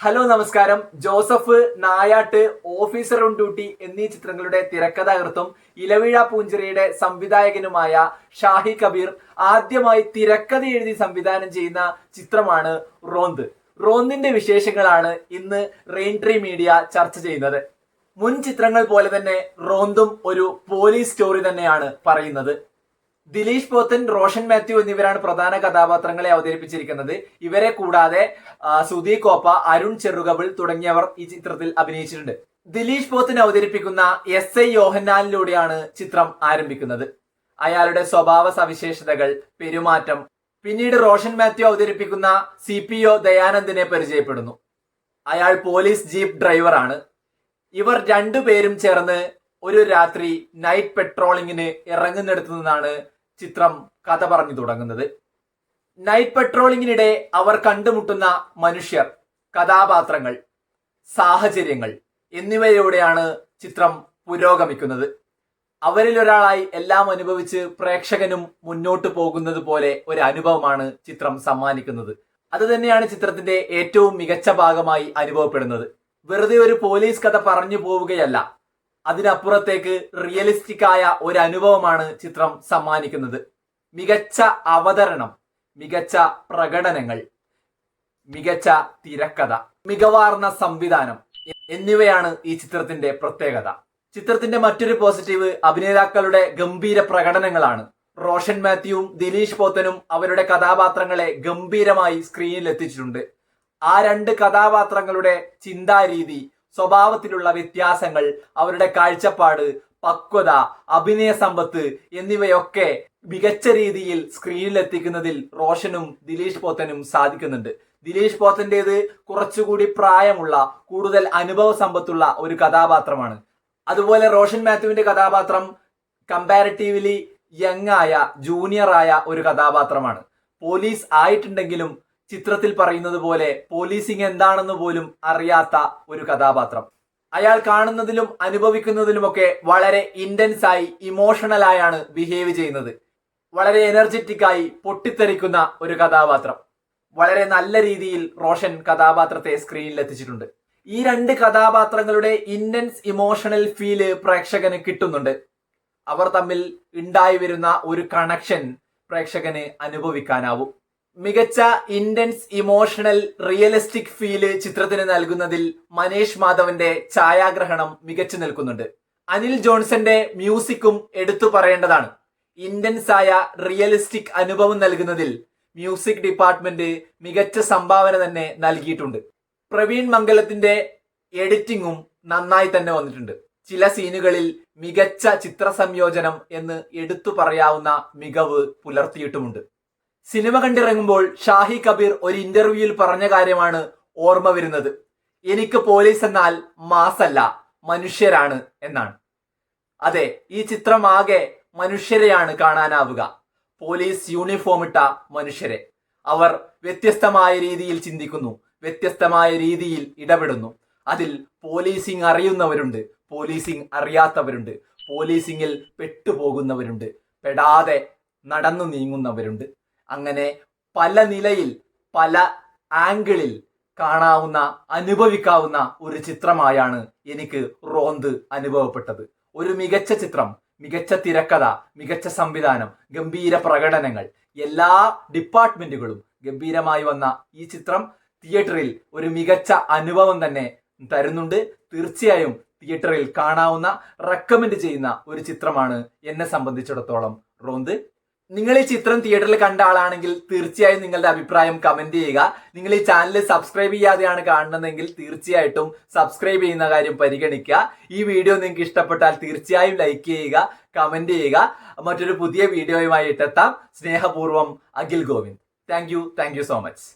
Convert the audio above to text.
Hello നമസ്കാരം. Joseph, നായാട്ട്, officer on duty എന്നീ ചിത്രങ്ങളുടെ തിരക്കഥാകൃത്തും ഇലവിഴ പൂഞ്ചിറയുടെ സംവിധായകനുമായ ഷാഹി കബീർ ആദ്യമായി തിരക്കഥ എഴുതി സംവിധാനം ചെയ്യുന്ന ചിത്രമാണ് റോന്ത്. റോന്തിന്റെ വിശേഷങ്ങളാണ് ഇന്ന് റെയിൻട്രീ മീഡിയ ചർച്ച ചെയ്യുന്നത്. മുൻ ചിത്രങ്ങൾ പോലെ തന്നെ റോന്തും ഒരു പോലീസ് സ്റ്റോറി തന്നെയാണ് പറയുന്നത്. ദിലീഷ് പോത്തൻ, റോഷൻ മാത്യു എന്നിവരാണ് പ്രധാന കഥാപാത്രങ്ങളെ അവതരിപ്പിച്ചിരിക്കുന്നത്. ഇവരെ കൂടാതെ സുധി കോപ്പ, അരുൺ ചെറുകബിൾ തുടങ്ങിയവർ ഈ ചിത്രത്തിൽ അഭിനയിച്ചിട്ടുണ്ട്. ദിലീഷ് പോത്തൻ അവതരിപ്പിക്കുന്ന SI യോഹന്നാനിലൂടെയാണ് ചിത്രം ആരംഭിക്കുന്നത്. അയാളുടെ സ്വഭാവ സവിശേഷതകൾ, പെരുമാറ്റം, പിന്നീട് റോഷൻ മാത്യു അവതരിപ്പിക്കുന്ന CPO ദയാനന്ദിനെ പരിചയപ്പെടുന്നു. അയാൾ പോലീസ് ജീപ്പ് ഡ്രൈവറാണ്. ഇവർ രണ്ടുപേരും ചേർന്ന് ഒരു രാത്രി നൈറ്റ് പെട്രോളിങ്ങിന് ഇറങ്ങുന്നിടത്തു നിന്നാണ് ചിത്രം കഥ പറഞ്ഞു തുടങ്ങുന്നത്. നൈറ്റ് പെട്രോളിങ്ങിനിടെ അവർ കണ്ടുമുട്ടുന്ന മനുഷ്യർ, കഥാപാത്രങ്ങൾ, സാഹചര്യങ്ങൾ എന്നിവയിലൂടെയാണ് ചിത്രം പുരോഗമിക്കുന്നത്. അവരിൽ ഒരാളായി എല്ലാം അനുഭവിച്ച് പ്രേക്ഷകനും മുന്നോട്ട് പോകുന്നത് പോലെ ഒരു അനുഭവമാണ് ചിത്രം സമ്മാനിക്കുന്നത്. അത് തന്നെയാണ് ചിത്രത്തിന്റെ ഏറ്റവും മികച്ച ഭാഗമായി അനുഭവപ്പെടുന്നത്. വെറുതെ ഒരു പോലീസ് കഥ പറഞ്ഞു പോവുകയല്ല, അതിനപ്പുറത്തേക്ക് റിയലിസ്റ്റിക് ആയ ഒരു അനുഭവമാണ് ചിത്രം സമ്മാനിക്കുന്നത്. മികച്ച അവതരണം, മികച്ച പ്രകടനങ്ങൾ, മികച്ച തിരക്കഥ, മികവാർന്ന സംവിധാനം എന്നിവയാണ് ഈ ചിത്രത്തിന്റെ പ്രത്യേകത. ചിത്രത്തിന്റെ മറ്റൊരു പോസിറ്റീവ് അഭിനേതാക്കളുടെ ഗംഭീര പ്രകടനങ്ങളാണ്. റോഷൻ മാത്യുവും ദിലീഷ് പോത്തനും അവരുടെ കഥാപാത്രങ്ങളെ ഗംഭീരമായി സ്ക്രീനിൽ എത്തിച്ചിട്ടുണ്ട്. ആ രണ്ട് കഥാപാത്രങ്ങളുടെ ചിന്താരീതി, സ്വഭാവത്തിലുള്ള വ്യത്യാസങ്ങൾ, അവരുടെ കാഴ്ചപ്പാട്, പക്വത, അഭിനയ സമ്പത്ത് എന്നിവയൊക്കെ മികച്ച രീതിയിൽ സ്ക്രീനിൽ എത്തിക്കുന്നതിൽ റോഷനും ദിലീഷ് പോത്തനും സാധിക്കുന്നുണ്ട്. ദിലീഷ് പോത്തന്റേത് കുറച്ചുകൂടി പ്രായമുള്ള, കൂടുതൽ അനുഭവ സമ്പത്തുള്ള ഒരു കഥാപാത്രമാണ്. അതുപോലെ റോഷൻ മാത്യുവിന്റെ കഥാപാത്രം കമ്പാരിറ്റീവ്ലി യങ് ആയ, ജൂനിയർ ആയ ഒരു കഥാപാത്രമാണ്. പോലീസ് ആയിട്ടുണ്ടെങ്കിലും ചിത്രത്തിൽ പറയുന്നത് പോലെ പോലീസിങ് എന്താണെന്ന് പോലും അറിയാത്ത ഒരു കഥാപാത്രം. അയാൾ കാണുന്നതിലും അനുഭവിക്കുന്നതിലുമൊക്കെ വളരെ ഇന്റൻസ് ആയി, ഇമോഷണൽ ആയാണ് ബിഹേവ് ചെയ്യുന്നത്. വളരെ എനർജറ്റിക് ആയി പൊട്ടിത്തെറിക്കുന്ന ഒരു കഥാപാത്രം. വളരെ നല്ല രീതിയിൽ റോഷൻ കഥാപാത്രത്തെ സ്ക്രീനിൽ എത്തിച്ചിട്ടുണ്ട്. ഈ രണ്ട് കഥാപാത്രങ്ങളുടെ ഇന്റൻസ് ഇമോഷണൽ ഫീല് പ്രേക്ഷകന് കിട്ടുന്നുണ്ട്. അവർ തമ്മിൽ ഉണ്ടായി വരുന്ന ഒരു കണക്ഷൻ പ്രേക്ഷകന് അനുഭവിക്കാനാവും. മികച്ച ഇന്റൻസ് ഇമോഷണൽ റിയലിസ്റ്റിക് ഫീല് ചിത്രത്തിന് നൽകുന്നതിൽ മനീഷ് മാധവന്റെ ഛായാഗ്രഹണം മികച്ചു നിൽക്കുന്നുണ്ട്. അനിൽ ജോൺസന്റെ മ്യൂസിക്കും എടുത്തു പറയേണ്ടതാണ്. ഇന്റൻസ് ആയ റിയലിസ്റ്റിക് അനുഭവം നൽകുന്നതിൽ മ്യൂസിക് ഡിപ്പാർട്ട്മെന്റ് മികച്ച സംഭാവന തന്നെ നൽകിയിട്ടുണ്ട്. പ്രവീൺ മംഗലത്തിന്റെ എഡിറ്റിംഗും നന്നായി തന്നെ വന്നിട്ടുണ്ട്. ചില സീനുകളിൽ മികച്ച ചിത്ര സംയോജനം എന്ന് എടുത്തു പറയാവുന്ന മികവ് പുലർത്തിയിട്ടുമുണ്ട്. സിനിമ കണ്ടിറങ്ങുമ്പോൾ ഷാഹി കബീർ ഒരു ഇന്റർവ്യൂവിൽ പറഞ്ഞ കാര്യമാണ് ഓർമ്മ വരുന്നത്. എനിക്ക് പോലീസ് എന്നാൽ മാസല്ല, മനുഷ്യരാണ് എന്നാണ്. അതെ, ഈ ചിത്രം ആകെ മനുഷ്യരെയാണ് കാണാനാവുക. പോലീസ് യൂണിഫോം ഇട്ട മനുഷ്യരെ. അവർ വ്യത്യസ്തമായ രീതിയിൽ ചിന്തിക്കുന്നു, വ്യത്യസ്തമായ രീതിയിൽ ഇടപെടുന്നു. അതിൽ പോലീസിങ് അറിയുന്നവരുണ്ട്, പോലീസിങ് അറിയാത്തവരുണ്ട്, പോലീസിങ്ങിൽ പെട്ടുപോകുന്നവരുണ്ട്, പെടാതെ നടന്നു നീങ്ങുന്നവരുണ്ട്. അങ്ങനെ പല നിലയിൽ, പല ആംഗിളിൽ കാണാവുന്ന, അനുഭവിക്കാവുന്ന ഒരു ചിത്രമായാണ് എനിക്ക് റോന്ത് അനുഭവപ്പെട്ടത്. ഒരു മികച്ച ചിത്രം, മികച്ച തിരക്കഥ, മികച്ച സംവിധാനം, ഗംഭീര പ്രകടനങ്ങൾ, എല്ലാ ഡിപ്പാർട്ട്മെന്റുകളും ഗംഭീരമായി വന്ന ഈ ചിത്രം തിയേറ്ററിൽ ഒരു മികച്ച അനുഭവം തന്നെ തരുന്നുണ്ട്. തീർച്ചയായും തിയേറ്ററിൽ കാണാവുന്ന, റെക്കമെൻഡ് ചെയ്യുന്ന ഒരു ചിത്രമാണ് എന്നെ സംബന്ധിച്ചിടത്തോളം റോന്ത്. നിങ്ങൾ ഈ ചിത്രം തിയേറ്ററിൽ കണ്ട ആളാണെങ്കിൽ തീർച്ചയായും നിങ്ങളുടെ അഭിപ്രായം കമന്റ് ചെയ്യുക. നിങ്ങൾ ഈ ചാനൽ സബ്സ്ക്രൈബ് ചെയ്യാതെയാണ് കാണുന്നതെങ്കിൽ തീർച്ചയായിട്ടും സബ്സ്ക്രൈബ് ചെയ്യുന്ന കാര്യം പരിഗണിക്കുക. ഈ വീഡിയോ നിങ്ങൾക്ക് ഇഷ്ടപ്പെട്ടാൽ തീർച്ചയായും ലൈക്ക് ചെയ്യുക, കമന്റ് ചെയ്യുക. മറ്റൊരു പുതിയ വീഡിയോയുമായി എത്താം. സ്നേഹപൂർവ്വം, Akhil Govind. Thank you so much.